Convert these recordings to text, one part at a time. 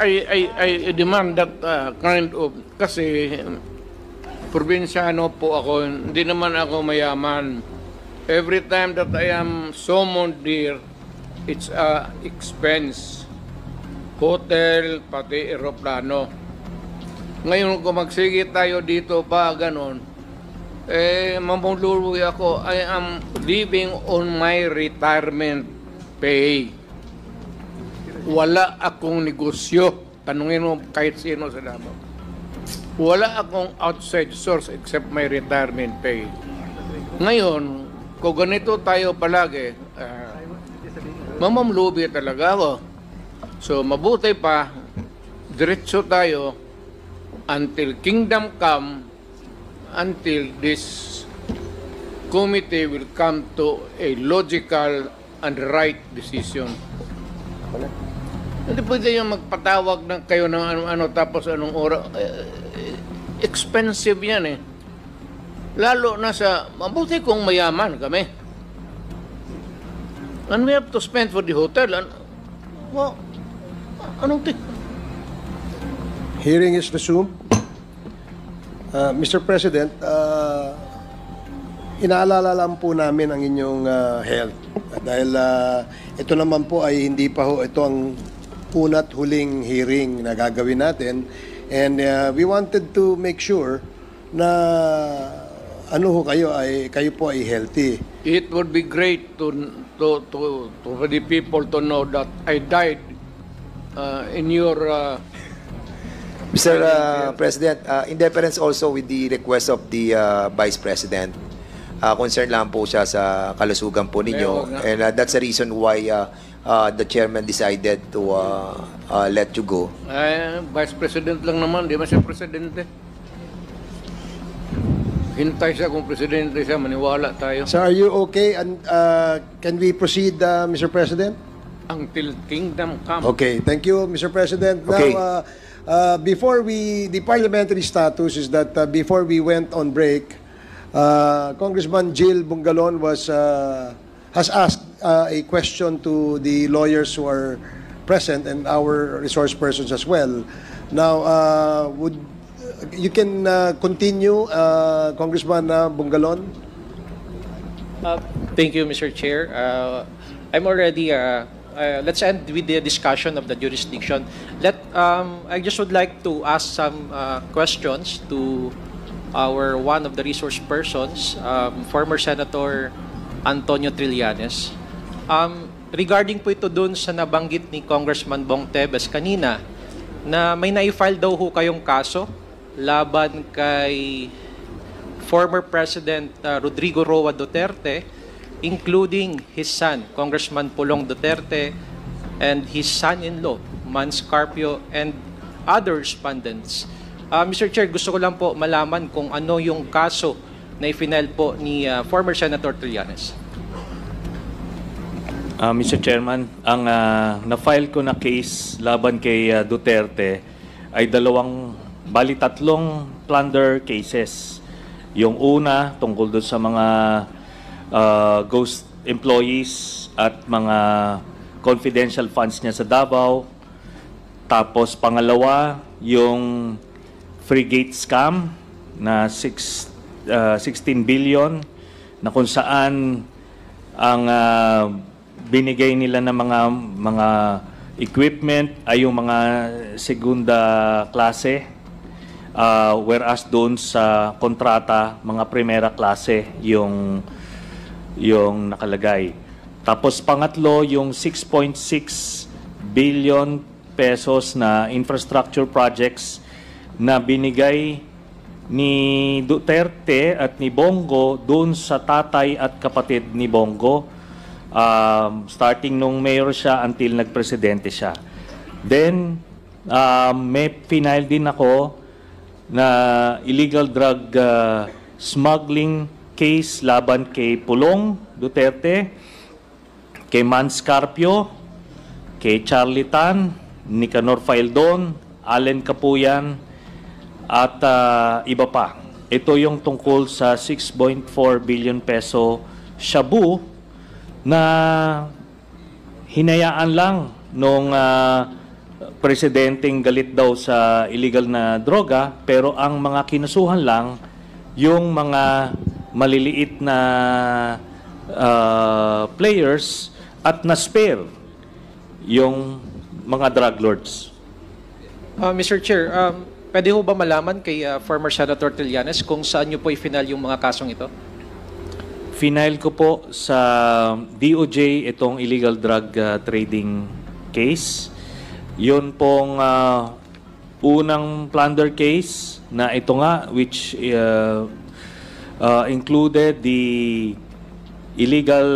I demand that kind of, kasi probinsyano po ako, hindi naman ako mayaman. Every time that I am summoned here, it's a expense. Hotel, pati aeroplano. Ngayon kung magsige tayo dito pa, ganon, mamululuwi ako. I am living on my retirement pay. Wala akong negosyo. Tanungin mo kahit sino sa Davao. Wala akong outside source except my retirement pay. Ngayon, kung ganito tayo palagi, mamamlubi talaga ako. So, mabuti pa, diretso tayo until kingdom come, until this committee will come to a logical and right decision. Hindi pwede yung magpatawag ng kayo ng ano-ano tapos anong oras. Expensive yan eh. Lalo na sa, mabuti kung mayaman kami. And we have to spend for the hotel. Well, anong Hearing is resumed. Mr. President, inaalala lang po namin ang inyong health. Dahil ito naman po ay hindi pa ho, ito ang una't huling hearing na gagawin natin. And we wanted to make sure na kayo po ay healthy. It would be great for the people to know that I died in your... Mr. President, in deference also with the request of the Vice President, concern lang po siya sa kalusugan po ninyo. And that's the reason why the chairman decided to let you go. Vice President lang naman, di ba siya presidente? Hintay siya kung presidente siya, maniwala tayo. So are you okay? And can we proceed, Mr. President? Until kingdom come. Okay, thank you, Mr. President. Okay. Now, the parliamentary status is that before we went on break, Congressman Jill Bungalon has asked a question to the lawyers who are present and our resource persons as well. Now, you can continue, Congressman Bungalon. Thank you, Mr. Chair. I'm already. Let's end with the discussion of the jurisdiction. I just would like to ask some questions to one of the resource persons, former Senator Antonio Trillanes. Regarding po ito dun sa nabanggit ni Congressman Bong Tebes kanina, na may na-file daw ho kayong kaso laban kay former President Rodrigo Roa Duterte, including his son, Congressman Pulong Duterte, and his son-in-law, Mans Carpio, and other respondents. Mr. Chair, gusto ko lang po malaman kung ano yung kaso na i-file po ni former Senator Trillanes. Mr. Chairman, ang na-file ko na case laban kay Duterte ay tatlong plunder cases. Yung una, tungkol doon sa mga ghost employees at mga confidential funds niya sa Davao. Tapos pangalawa, yung frigate scam na 16 billion na kung saan ang binigay nila ng mga equipment ay yung mga segunda klase, whereas doon sa kontrata mga primera klase yung nakalagay. Tapos pangatlo, yung 6.6 billion pesos na infrastructure projects na binigay ni Duterte at ni Bongo doon sa tatay at kapatid ni Bongo, starting nung mayor siya until nagpresidente siya. Then, may final din ako na illegal drug smuggling case laban kay Pulong Duterte, kay Mans Carpio, kay Charlie Tan, Nicanor Faildon, Allen Capuyan, at iba pa. Ito yung tungkol sa 6.4 billion peso shabu na hinayaan lang nung presidenteng galit daw sa illegal na droga, pero ang mga kinasuhan lang yung mga maliliit na players at na-spare yung mga drug lords. Mr. Chair, pwede ho ba malaman kay former Senator Trillanes kung saan nyo po i-final yung mga kasong ito? Final ko po sa DOJ itong illegal drug trading case. Yun pong unang plunder case na ito nga, which included the illegal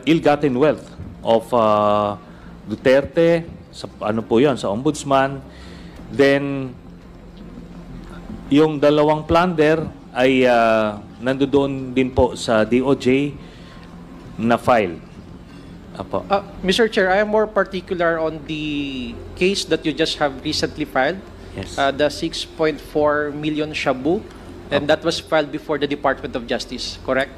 ill-gotten wealth of Duterte, sa ano po yun, sa ombudsman. Then, yung dalawang plunder ay nandoon din po sa DOJ na file. Apo. Mr. Chair, I am more particular on the case that you just have recently filed, Yes. the 6.4 million shabu, and that was filed before the Department of Justice, correct?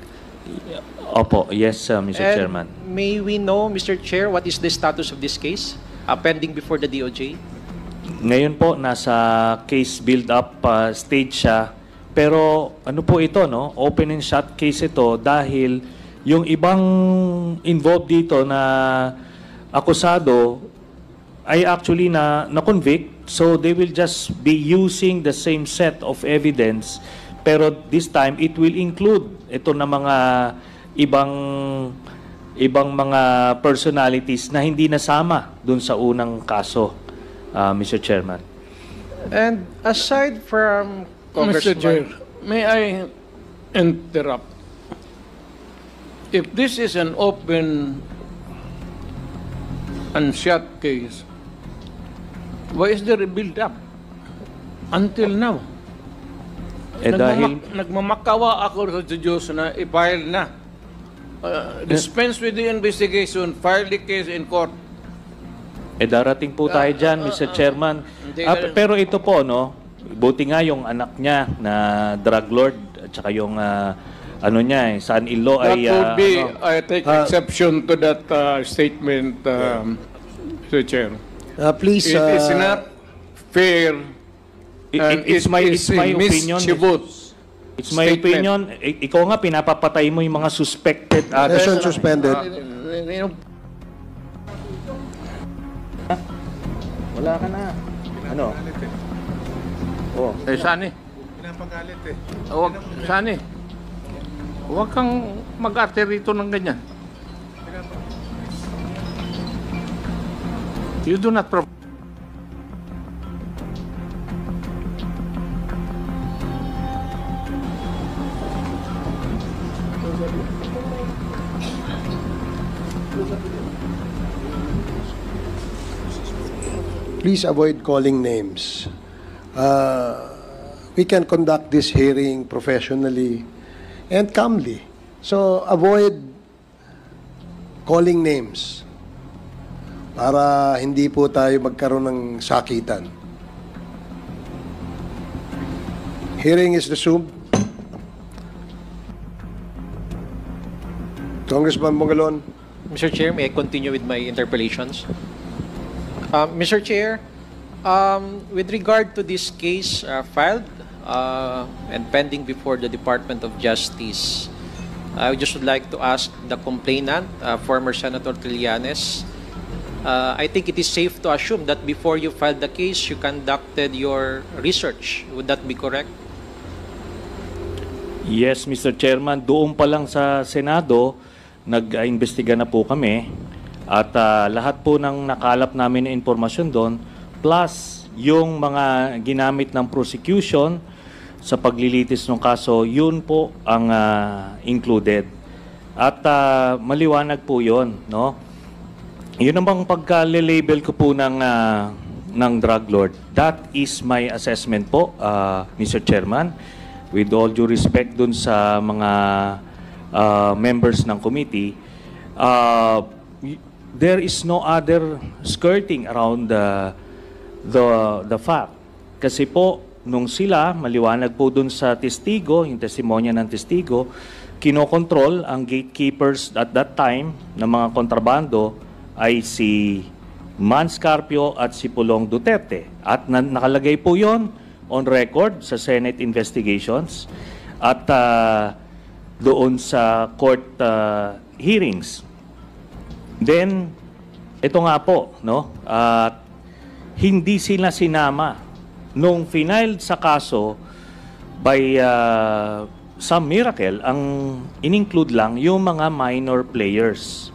Opo, yes, Mr. And Chairman. may we know, Mr. Chair, what is the status of this case pending before the DOJ? Ngayon po, nasa case build-up stage siya. Pero ano po ito, no? Open and shut case ito dahil yung ibang involved dito na akusado ay actually na-convict. So they will just be using the same set of evidence. Pero this time, it will include ito na mga ibang mga personalities na hindi nasama dun sa unang kaso, Mr. Chairman. And aside from Mr. Chair, Congressman, may I interrupt? If this is an open and shut case, why is there a build-up until now? Dahil Nagmamakawa ako sa Diyos na i-file na. Dispense with the investigation, file the case in court. darating po tayo dyan, Mr. Chairman. Pero ito po, no, buti nga yung anak niya na drug lord at saka yung ano niya, son-in-law That ay would be, ano, I take exception to that statement, Mr. Chair. Please, It is not fair. And it's my opinion. mischievous It's my statement. opinion. Ikaw nga pinapapatay mo yung mga suspected session suspended. Wala ka na. Ano? Oh. Sani. Pinapagalit eh. Huwag, Sani. Huwag kang mag-ate rito ng ganyan. You do not provide. Please avoid calling names. We can conduct this hearing professionally and calmly. So avoid calling names para hindi po tayo magkaroon ng sakitan. Hearing is resumed. Congressman Bongalon. Mr. Chair, may I continue with my interpellations? Mr. Chair, with regard to this case filed and pending before the Department of Justice, I just would like to ask the complainant, former Senator Trillanes, I think it is safe to assume that before you filed the case, you conducted your research. Would that be correct? Yes, Mr. Chairman. Doon pa lang sa Senado, nag-imbestiga na po kami. At lahat po ng nakalap namin na informasyon doon, plus yung mga ginamit ng prosecution sa paglilitis ng kaso, yun po ang included. At maliwanag po yun, no? Yun namang pagka-label ko po ng drug lord. That is my assessment po, Mr. Chairman. With all due respect dun sa mga members ng committee, there is no other skirting around the fact. Kasi po, nung sila, maliwanag po dun sa testigo, yung testimonya ng testigo, kinokontrol ang gatekeepers at that time ng mga kontrabando ay si Mans Carpio at si Pulong Duterte. At nakalagay po yon on record sa Senate investigations at doon sa court hearings. Then, ito nga po, no? Hindi sila sinama nung final sa kaso by some miracle. Ang in-include lang yung mga minor players.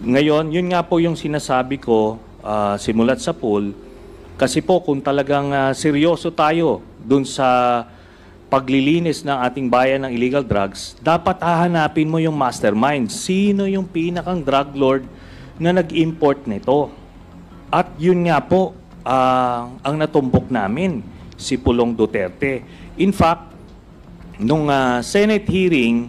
Ngayon, yun nga po yung sinasabi ko simulat sa pool. Kasi po kung talagang seryoso tayo dun sa paglilinis ng ating bayan ng illegal drugs, dapat hahanapin mo yung mastermind. Sino yung pinakang drug lord na nag-import nito? At yun nga po, ang natumbok namin, si Pulong Duterte. In fact, nung Senate hearing,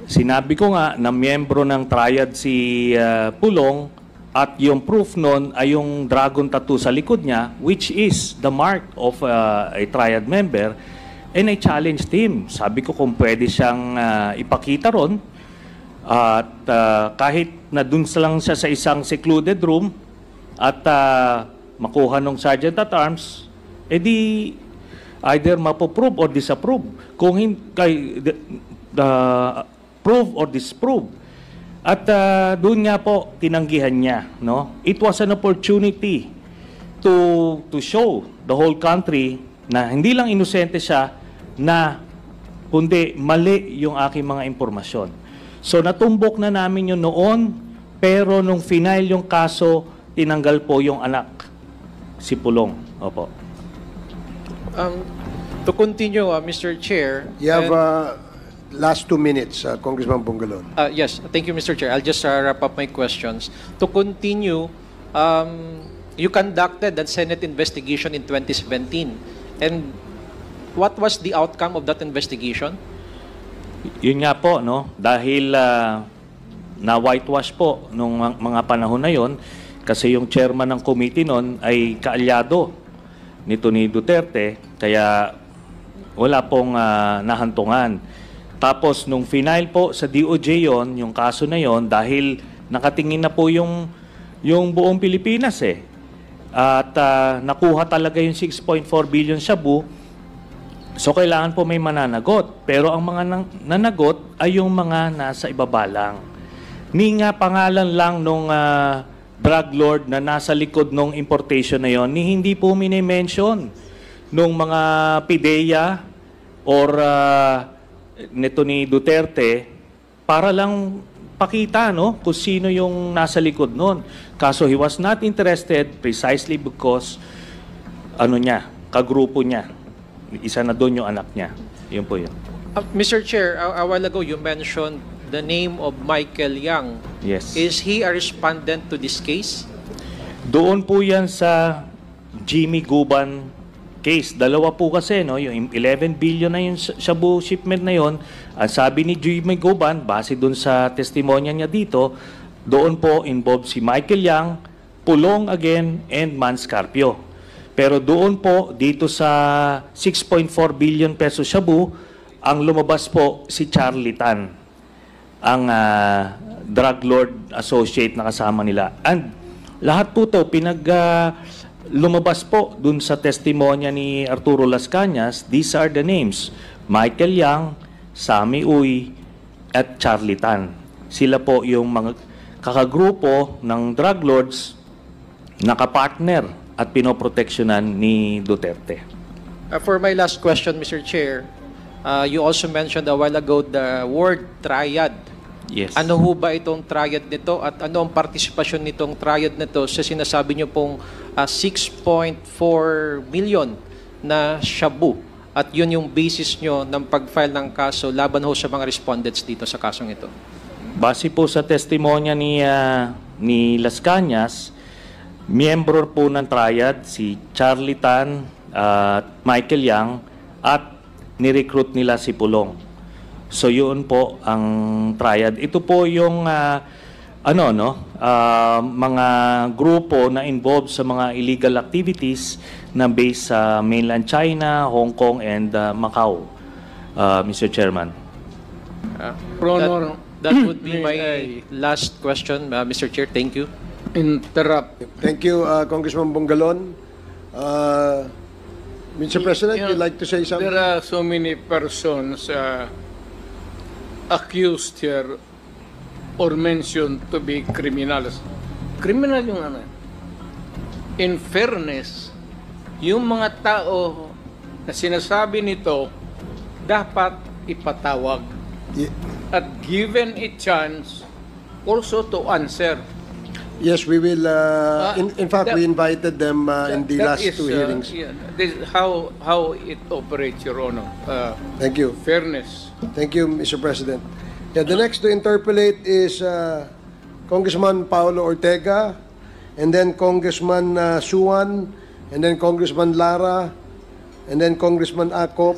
sinabi ko nga na miyembro ng triad si Pulong at yung proof nun ay yung dragon tattoo sa likod niya, which is the mark of a triad member. And I challenged him. Sabi ko kung pwede siyang ipakita ron. At kahit na dun lang siya sa isang secluded room at makuha ng Sergeant at Arms, edi either mapoprove or disapprove. Kung prove or disprove. At doon nga po, tinanggihan niya. No? It was an opportunity to show the whole country na hindi lang inosente siya, na kundi mali yung aking mga impormasyon. So natumbok na namin yun noon, pero nung final yung kaso, tinanggal po yung anak, si Pulong. Opo. To continue, Mr. Chair. You have last 2 minutes, Congressman Bungalon. Yes, thank you, Mr. Chair. I'll just wrap up my questions. To continue, you conducted that Senate investigation in 2017. And what was the outcome of that investigation? Yun nga po, no? Dahil na whitewash po nung mga panahon na yon, kasi yung chairman ng committee noon ay kaalyado nito ni Duterte, kaya wala pong nahantungan. Tapos nung final po sa DOJ yon, yung kaso na yon, dahil nakatingin na po yung buong Pilipinas at nakuha talaga yung 6.4 billion shabu. So, kailangan po may mananagot. Pero ang mga nanagot ay yung mga nasa ibaba lang. Ni nga pangalan lang nung drug lord na nasa likod nung importation na yon, ni hindi po mini-mention nung mga PIDEA or nito ni Duterte para lang pakita kung sino yung nasa likod nun. Kaso he was not interested precisely because kagrupo niya. Isa na doon yung anak niya. Yun po yun. Mr. Chair, a while ago you mentioned the name of Michael Yang. Yes. Is he a respondent to this case? Doon po yan sa Jimmy Guban case. Dalawa po kasi, yung 11 billion na yung shabu shipment na yon. Ang sabi ni Jimmy Guban, base doon sa testimonya niya dito, doon po involved si Michael Yang, Pulong again, and Mans Carpio. Pero doon po, dito sa 6.4 billion peso shabu, ang lumabas po si Charlie Tan, ang drug lord associate na kasama nila. And lahat po to lumabas po dun sa testimonya ni Arturo Las Cañas. These are the names: Michael Yang, Sammy Uy, at Charlie Tan. Sila po yung mga kakagrupo ng drug lords na kapartner at pinoproteksyonan ni Duterte. For my last question, Mr. Chair, you also mentioned a while ago the word triad. Yes. Ano ho ba itong triad nito at ano ang partisipasyon nitong triad nito sa sinasabi niyo pong 6.4 million na shabu? At yun yung basis nyo ng pag-file ng kaso laban ho sa mga respondents dito sa kasong ito. Base po sa testimonya ni Las Cañas, miyembro po ng triad si Charlie Tan at Michael Yang at ni-recruit nila si Pulong. So yun po ang triad. Ito po yung mga grupo na involved sa mga illegal activities na based sa mainland China, Hong Kong, and Macau, Mr. Chairman. That would be my last question, Mr. Chair. Thank you. Interrupt. Thank you, Congressman Bungalon. Mr. President, you'd like to say something? There are so many persons accused here or mentioned to be criminals. Criminal yung ano. In fairness, yung mga tao na sinasabi nito dapat ipatawag Ye- at given a chance also to answer. Yes, we will. In fact, that- we invited them in the That last is, two hearings. yeah, this is how it operates, Your Honor. Thank you. Fairness. Thank you, Mr. President. Yeah, the next to interpolate is Congressman Paulo Ortega, and then Congressman Suwan, and then Congressman Lara, and then Congressman Acop,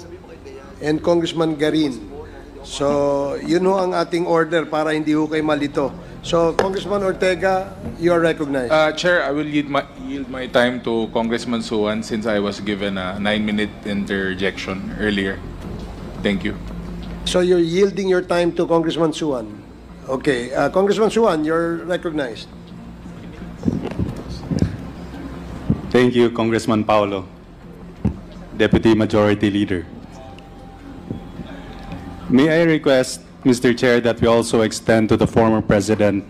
and Congressman Garin. So, yun ho ang ating order para hindi ho kayo malito. So, Congressman Ortega, you are recognized. Chair, I will yield my time to Congressman Suwan since I was given a 9-minute interjection earlier. Thank you. So, you're yielding your time to Congressman Suwan. Okay. Congressman Suwan, you're recognized. Thank you, Congressman Paulo, Deputy Majority Leader. May I request, Mr. Chair, that we also extend to the former President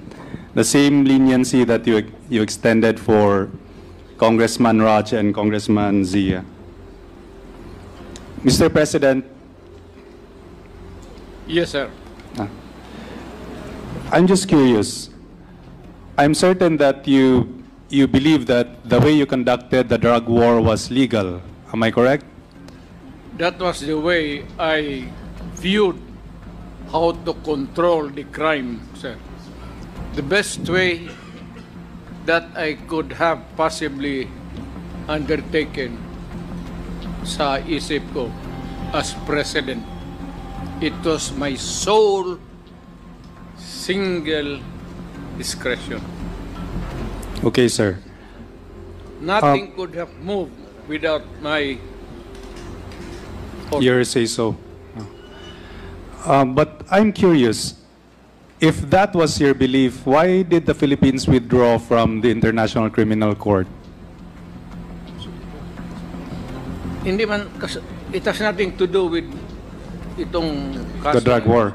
the same leniency that you extended for Congressman Raj and Congressman Zia. Mr. President, Yes, sir. I'm just curious. I'm certain that you believe that the way you conducted the drug war was legal. Am I correct? That was the way I viewed how to control the crime, sir. The best way that I could have possibly undertaken sa isip ko as president. It was my sole single discretion. Okay, sir. Nothing could have moved without my order. You say so. But I'm curious, if that was your belief, why did the Philippines withdraw from the International Criminal Court? Hindi man, it has nothing to do with itong The drug war.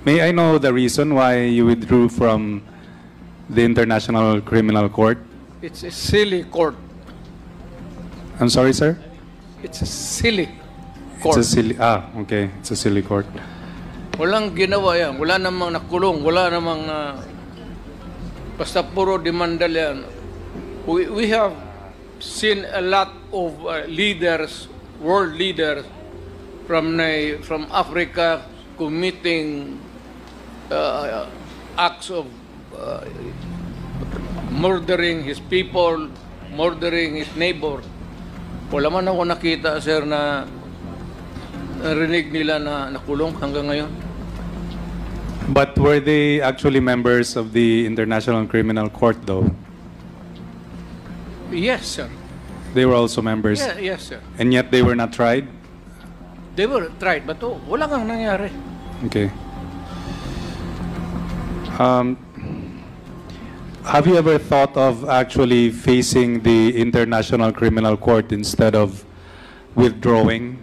May I know the reason why you withdrew from the International Criminal Court? It's a silly court. I'm sorry, sir? It's a silly court. It's a silly, okay. It's a silly court. Walang ginawa yan. Wala namang nakulong. Wala namang basta puro demanda yan. We have seen a lot of leaders, world leaders from Africa committing acts of murdering his people, murdering his neighbor. Wala man ako nakita, sir, na narinig nila na nakulong hanggang ngayon. But were they actually members of the International Criminal Court, though? Yes, sir. They were also members. Yeah, yes, sir. And yet they were not tried? They were tried, but wala kang nangyari. Okay. Have you ever thought of actually facing the International Criminal Court instead of withdrawing?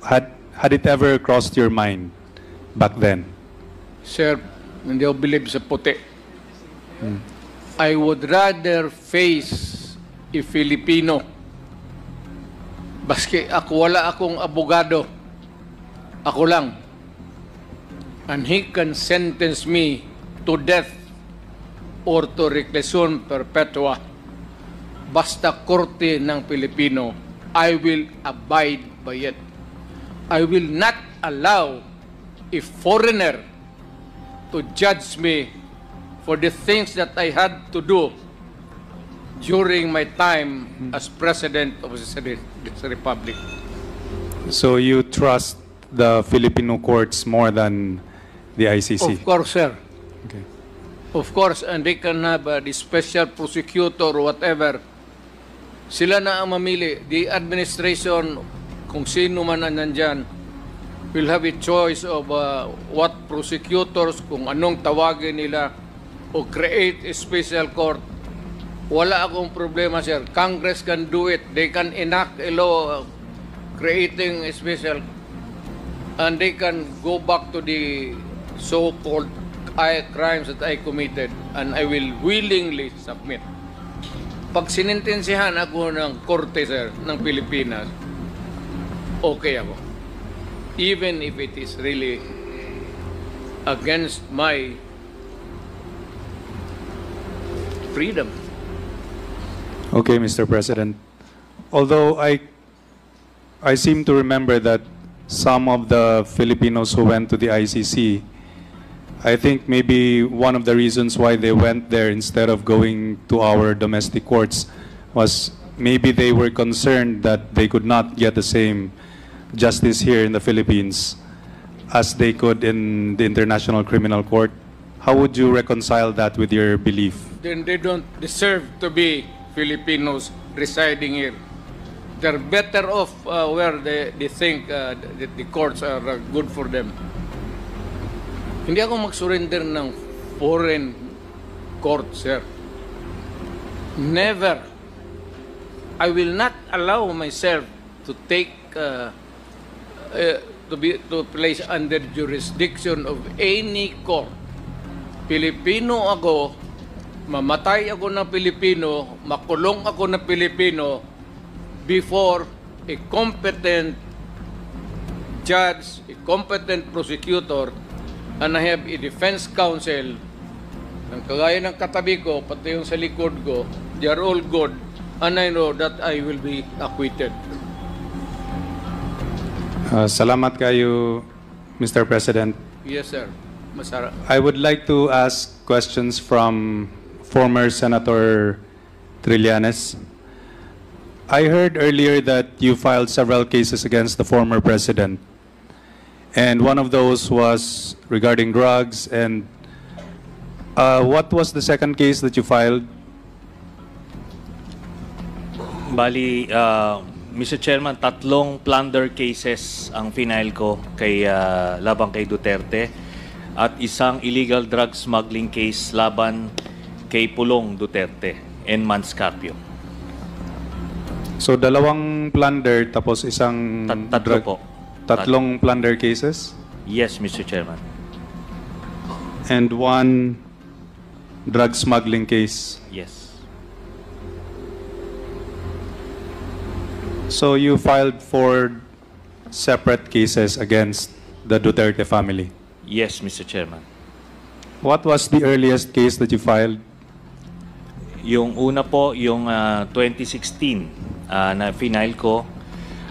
Had it ever crossed your mind back then? Sir, hindi ako believe sa puti. I would rather face a Filipino. Baski ako, wala akong abogado. Ako lang. And he can sentence me to death or to reclusion perpetua. Basta korte ng Pilipino, I will abide by it. I will not allow a foreigner to judge me for the things that I had to do during my time as President of this Republic. So you trust the Filipino courts more than the ICC? Of course, sir. Okay. Of course, and they can have the special prosecutor or whatever. Sila na ang mamili. The administration, kung sino man ang nandyan, will have a choice of what prosecutors, kung anong tawagin nila, o create a special court. Wala akong problema, sir. Congress can do it. They can enact a law creating a special, and they can go back to the so-called crimes that I committed, and I will willingly submit. Pag sinintensihan ako ng korte, sir, ng Pilipinas, okay ako. Even if it is really against my freedom. Okay, Mr. President. Although I seem to remember that some of the Filipinos who went to the ICC, I think maybe one of the reasons why they went there instead of going to our domestic courts was maybe they were concerned that they could not get the same justice here in the Philippines as they could in the International Criminal Court. How would you reconcile that with your belief? Then they don't deserve to be Filipinos residing here. They're better off where they think that the courts are good for them. Hindi ako mag-surrender ng foreign court, sir. Never. I will not allow myself to take to place under jurisdiction of any court. Pilipino ako, mamatay ako ng Pilipino, makulong ako ng Pilipino before a competent judge, a competent prosecutor, and I have a defense counsel, ang kagaya ng katabi ko, pati yung sa likod ko, they are all good, and I know that I will be acquitted. Salamat kayo, Mr. President. Yes, sir. Masara. I would like to ask questions from former Senator Trillanes. I heard earlier that you filed several cases against the former president. And one of those was regarding drugs. And what was the second case that you filed? Bali, Mr. Chairman, 3 plunder cases ang final ko kay labang kay Duterte at isang illegal drug smuggling case laban kay Pulong Duterte and Manscarpio. So 2 plunder tapos isang Tatlo po. 3 plunder cases? Yes, Mr. Chairman. And 1 drug smuggling case. Yes. So you filed 4 separate cases against the Duterte family. Yes, Mr. Chairman. What was the earliest case that you filed? Yung una po, yung 2016 na final ko.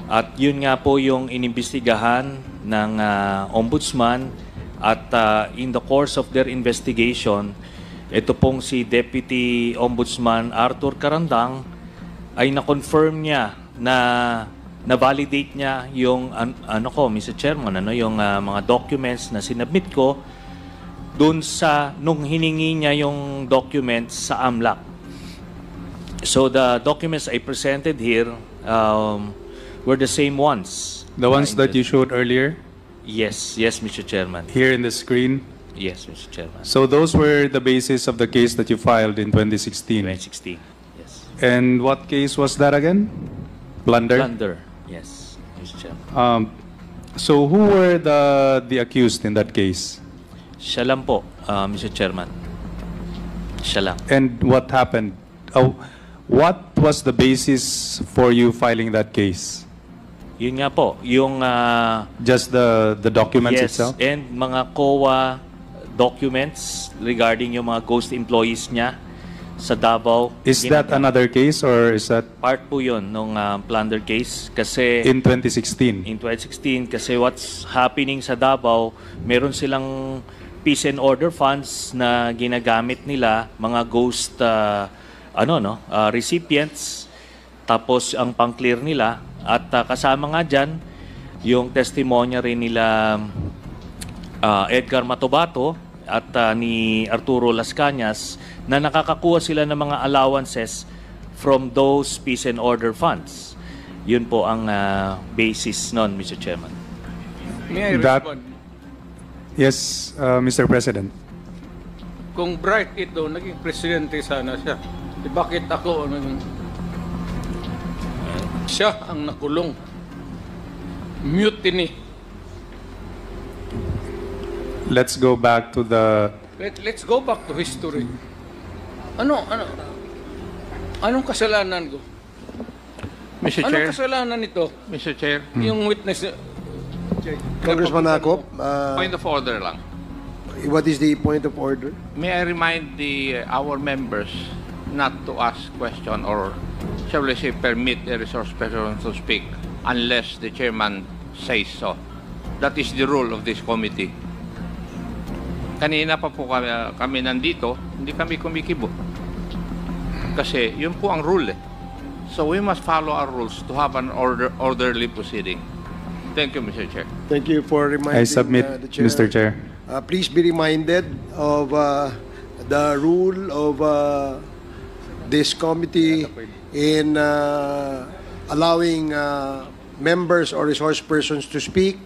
At yun nga po yung inimbestigahan ng ombudsman. At in the course of their investigation, ito pong si Deputy Ombudsman Arthur Carandang ay na-confirm niya na validate niya yung ano ko, Mr. Chairman, yung mga documents na sinubmit ko doon sa nung hiningi niya yung documents sa AMLAC. So the documents I presented here were the same ones. The ones that you showed earlier? Yes, Mr. Chairman. Here in the screen? Yes, Mr. Chairman. So those were the basis of the case that you filed in 2016? 2016, yes. And what case was that again? Plunder? Plunder, yes, Mr. Chairman. So who were the accused in that case? Siya lang po, Mr. Chairman. Siya lang. And what happened? What was the basis for you filing that case? Yun nga po, yung Just the documents yes, itself? and mga COA documents regarding yung mga ghost employees niya sa Davao. Is that another case or is that part po yun nung plunder case? Kasi in 2016? in 2016, kasi what's happening sa Davao, meron silang peace and order funds na ginagamit nila, mga ghost recipients, tapos ang pang-clear nila. At kasama nga dyan, yung testimonya rin nila Edgar Matobato at ni Arturo Las Cañas na nakakakuha sila ng mga allowances from those peace and order funds. Yun po ang basis nun, Mr. Chairman. May I That- respond? Yes, Mr. President. Kung bright ito, naging presidente sana siya. Bakit ako naging... Siya ang nakulong. Mutiny. Let's go back to the Let's go back to history. Anong kasalanan ko? Mr. Anong Chair, kasalanan nito? Mr. Chair, Yung witness... Congressman Akop, point of order lang. what is the point of order? May I remind our members not to ask question or shall we say permit a resource person to speak unless the chairman says so. That is the rule of this committee. Kanina pa po kami nandito, hindi kami kumikibo. Kasi yun po ang rule eh. So we must follow our rules to have an orderly proceeding. Thank you, Mr. Chair. Thank you for reminding I submit, the chair. Mr. Chair. Please be reminded of the rule of this committee in allowing members or resource persons to speak.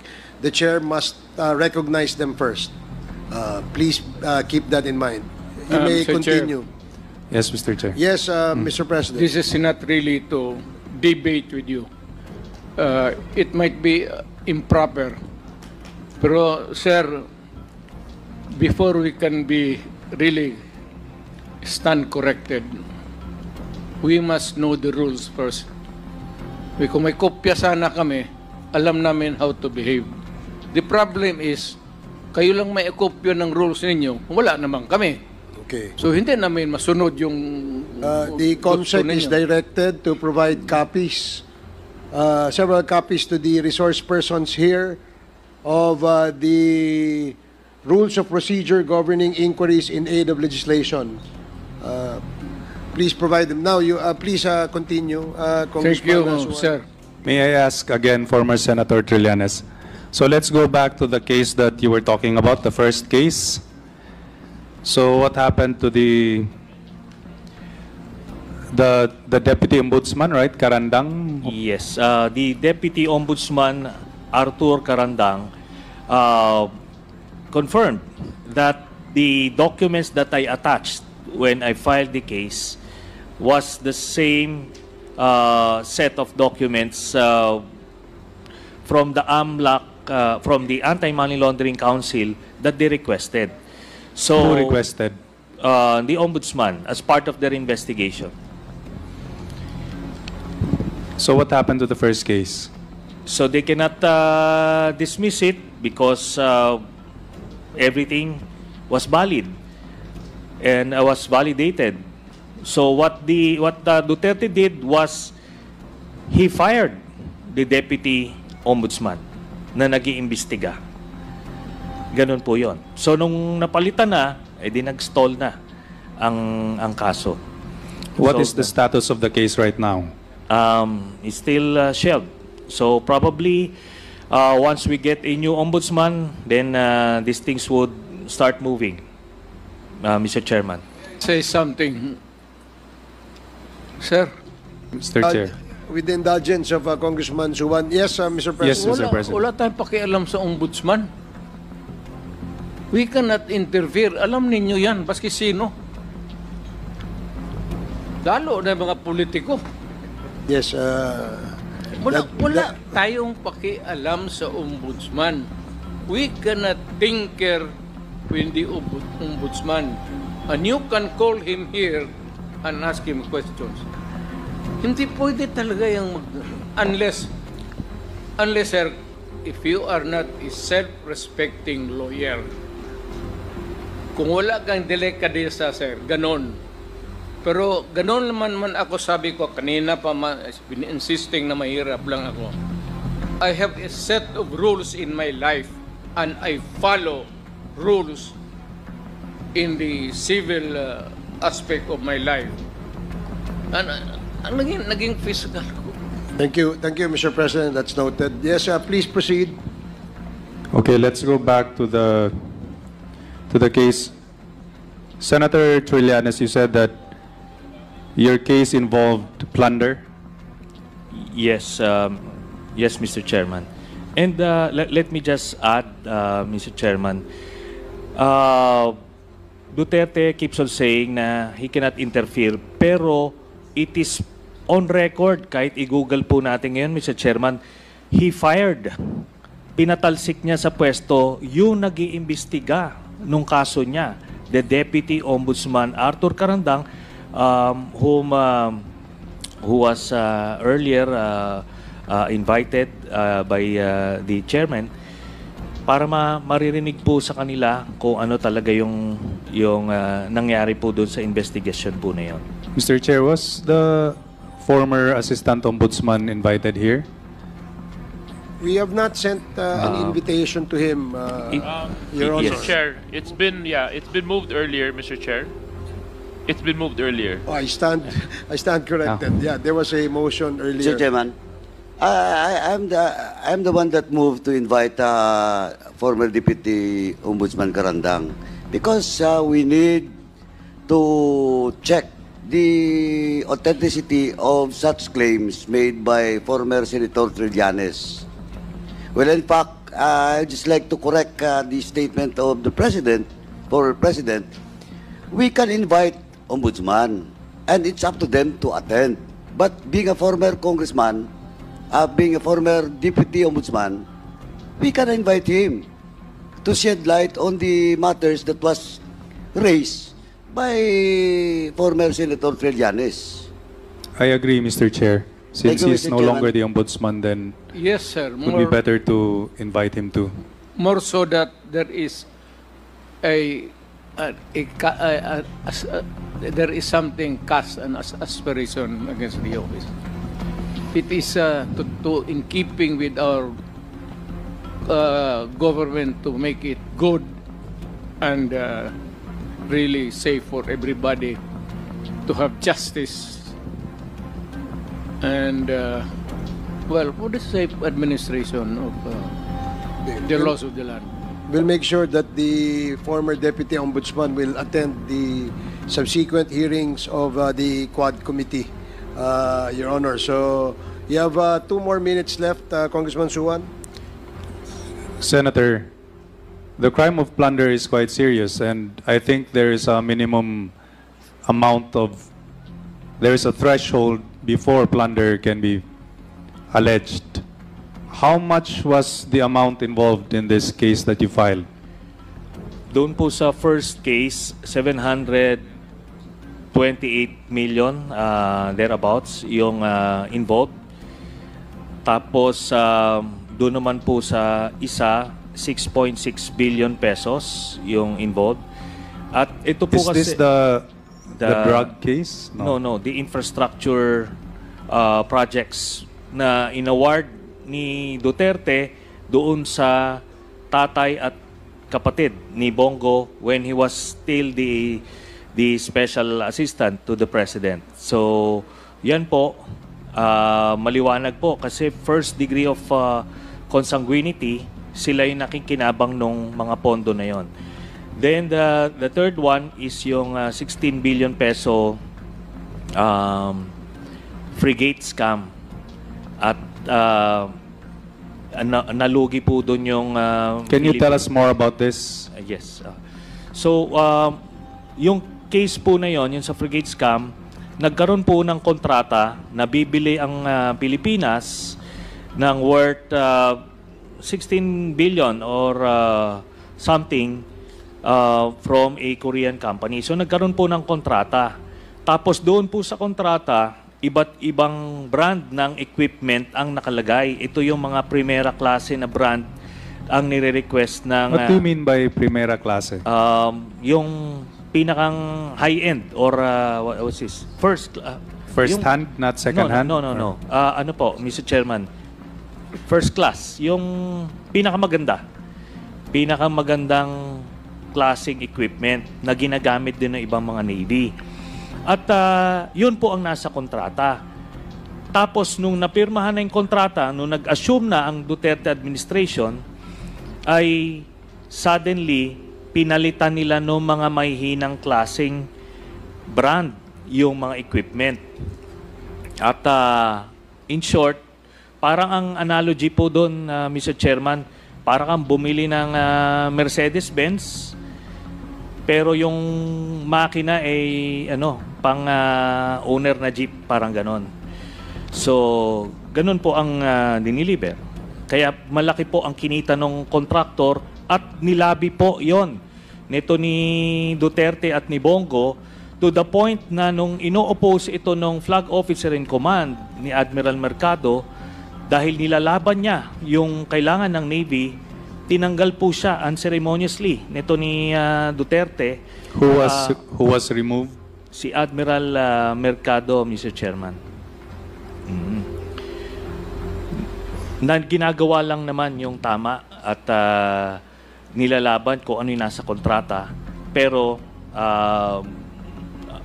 The chair must recognize them first. Please keep that in mind. You may Mr. Chair. continue. Yes, Mr. Chair. Yes, Mr. President. This is not really to debate with you. It might be improper. Pero, sir, before we can be really stand corrected, we must know the rules first. Kung may kopya sana kami, alam namin how to behave. The problem is, kayo lang may kopya ng rules ninyo, wala naman kami. Okay. So, hindi namin masunod yung The gusto consent is ninyo. directed to provide copies, several copies to the resource persons here of the rules of procedure governing inquiries in aid of legislation. Please provide them. Now, you please continue, Thank you, Congressman Suwan. sir. May I ask again, former Senator Trillanes? So let's go back to the case that you were talking about, the first case. So what happened to the deputy ombudsman, right, Karandang? Yes, the Deputy Ombudsman Arthur Karandang confirmed that the documents that I attached when I filed the case was the same set of documents from the AMLAC, from the Anti-Money Laundering Council that they requested. So, Who requested? the Ombudsman as part of their investigation. So what happened to the first case? So they cannot dismiss it because everything was valid and was validated. So what Duterte did was he fired the deputy ombudsman na nag-iimbestiga. Ganun po 'yon. So nung napalitan na, edi nag-stall na ang kaso. What So, is the status of the case right now? It's still shelved. So probably once we get a new ombudsman, then these things would start moving, Mr. Chairman. Say something. Sir, Mr. Chair. With the indulgence of Congressman Suwan. Yes, Mr. Yes, President. Mr. President. wala tayong pakialam sa ombudsman. We cannot interfere. Alam ninyo yan, baski sino. Lalo na mga politiko. Yes, Wala tayong pakialam sa ombudsman. We cannot tinker with the ombudsman. And you can call him here and ask him questions. Hindi pwede talaga yung unless sir, if you are not a self-respecting lawyer, kung wala kang delikadesa, sir, ganon. Pero ganon naman ako, sabi ko kanina pa, insisting na mahirap lang ako. I have a set of rules in my life and I follow rules in the civil aspect of my life. Ang naging physical ko. thank you, Mr. President. That's noted. Yes, please proceed. Okay, let's go back to the case. Senator Trillanes, you said that your case involved plunder. Yes, yes, Mr. Chairman. And let me just add, Mr. Chairman, Duterte keeps on saying na he cannot interfere, pero it is on record, kahit i-google po natin ngayon, Mr. Chairman, he fired. Pinatalsik niya sa pwesto yung nag-iimbestiga nung kaso niya, the Deputy Ombudsman Arthur Carandang, who was earlier invited by the chairman para maririnig po sa kanila kung ano talaga yung nangyari po doon sa investigation po na yun. Mr. Chair, was the former Assistant Ombudsman invited here? We have not sent an invitation to him, Your Honor. Yes. Mr. Chair, it's been moved earlier, Mr. Chair. It's been moved earlier. Oh, I stand corrected. Yeah, there was a motion earlier. Mr. Chairman, I'm the one that moved to invite former Deputy Ombudsman Carandang because we need to check the authenticity of such claims made by former Senator Trillanes. Well, in fact, I'd just like to correct the statement of the former President. We can invite ombudsman, and it's up to them to attend. But being a former congressman, being a former deputy ombudsman, we can invite him to shed light on the matters that was raised by former Senator Trillanes. I agree, Mr. Chair. Since Thank you, he's Mr. no longer Chairman. the ombudsman, then Yes, sir. it would be better to invite him too. More so that there is there is something cast an aspiration against the office. It is in keeping with our government to make it good and really safe for everybody to have justice and what is safe administration of the laws of the land. We'll make sure that the former Deputy Ombudsman will attend the subsequent hearings of the Quad Committee, Your Honor. So you have 2 more minutes left, Congressman Suwan. Senator, the crime of plunder is quite serious, and I think there is a minimum amount of, there is a threshold before plunder can be alleged. How much was the amount involved in this case that you filed? Doon po sa first case, 728 million thereabouts yung involved. Tapos doon naman po sa isa, 6.6 billion pesos yung involved. At ito po Is kasi this the drug case? No, the infrastructure projects na inaward ni Duterte doon sa tatay at kapatid ni Bongo when he was still the special assistant to the president. So, yan po, maliwanag po kasi first degree of consanguinity, sila yung nakikinabang nung mga pondo na yon. Then the third one is yung 16 billion peso frigate scam. At nalugi po doon yung Can you tell us more about this? Yes. So, yung case po na yon, yung sa frigate scam, nagkaroon po ng kontrata na bibili ang Pilipinas ng worth 16 billion or something from a Korean company. So, nagkaroon po ng kontrata. Tapos doon po sa kontrata, iba't ibang brand ng equipment ang nakalagay. Ito yung mga primera klase na brand ang nire-request ng... What do you mean by primera klase? Yung pinakang high-end or what's this? First hand, not second hand? No. Ano po, Mr. Chairman? First class. Yung pinakamaganda. Pinakamagandang klaseng equipment na ginagamit din ng ibang mga Navy. At yun po ang nasa kontrata. Tapos nung napirmahan na yung kontrata, nung nag-assume na ang Duterte administration, ay suddenly pinalitan nila ng mga mahihinang klaseng brand yung mga equipment. At in short, parang ang analogy po doon, Mr. Chairman, parang kang bumili ng Mercedes-Benz, pero yung makina ay pang owner na jeep, parang ganon. So, ganon po ang diniliber. Kaya malaki po ang kinita ng kontraktor at nilabi po yon nito ni Duterte at ni Bongo to the point na nung ino-oppose ito ng flag officer in command ni Admiral Mercado, dahil nilalaban niya yung kailangan ng Navy, tinanggal po siya unceremoniously nito ni Duterte. Who was removed? Si Admiral Mercado, Mr. Chairman. Na ginagawa lang naman yung tama at nilalaban kung ano yung nasa kontrata, pero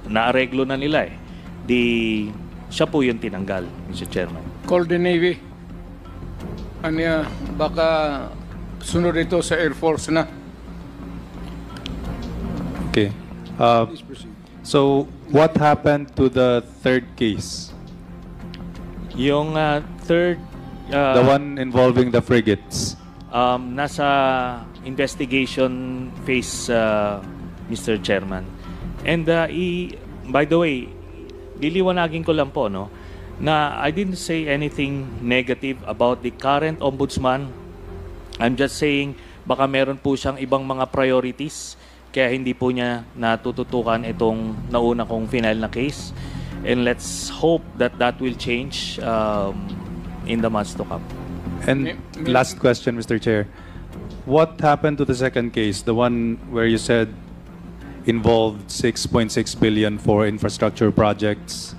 naareglo na nila siya po yung tinanggal, Mr. Chairman. Call the Navy. Baka sunod ito sa Air Force na. Okay. So, what happened to the third case? Yung third... the one involving the frigates? Nasa investigation phase, Mr. Chairman. And by the way, liliwanagin ko lang po, na I didn't say anything negative about the current ombudsman. I'm just saying baka meron po siyang ibang mga priorities kaya hindi po niya natututukan itong nauna kong final na case. And let's hope that that will change in the months to come. And last question, Mr. Chair. What happened to the second case, the one where you said involved 6.6 billion for infrastructure projects?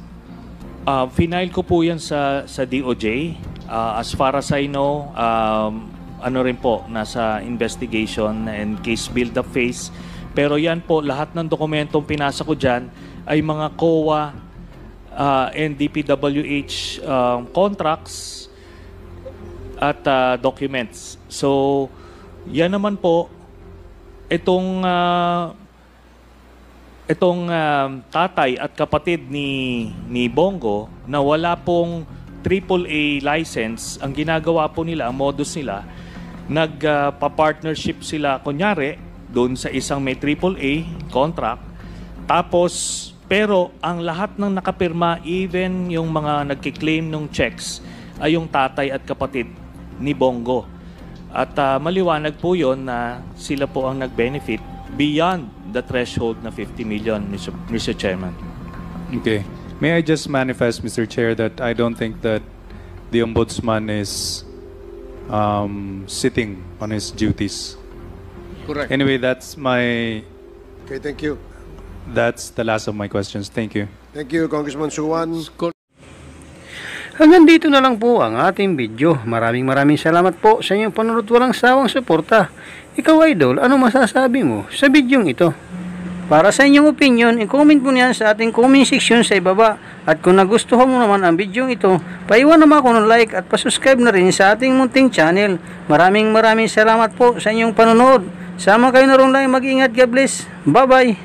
Final ko po yan sa DOJ. As far as I know, rin po, nasa investigation and case build-up phase. Pero yan po, lahat ng dokumentong pinasa ko dyan ay mga COA and DPWH contracts at documents. So, yan naman po, itong tatay at kapatid ni Bongo na wala pong AAA license, ang ginagawa po nila, ang modus nila, nagpa-partnership sila kunyari doon sa isang may AAA contract. Tapos, pero ang lahat ng nakapirma, even yung mga nagkiklaim ng checks, ay yung tatay at kapatid ni Bongo. At maliwanag po yon na sila po ang nag-benefit beyond the threshold na 50 million, Mr. Chairman. Okay. May I just manifest, Mr. Chair, that I don't think that the Ombudsman is sitting on his duties. Correct. Anyway, that's my... Okay, thank you. That's the last of my questions. Thank you. Thank you, Congressman Suwan. Hanggang dito na lang po ang ating video. Maraming salamat po sa inyong panunod, walang sawang suporta. Ikaw, Idol, ano masasabi mo sa bidyong ito? Para sa inyong opinion, i-comment mo niyan sa ating comment section sa ibaba. At kung nagustuhan mo naman ang bidyong ito, paiwan naman ako ng like at pasubscribe na rin sa ating munting channel. Maraming salamat po sa inyong panunod. Sama kayo na rin lang, mag-ingat, God bless. Bye-bye.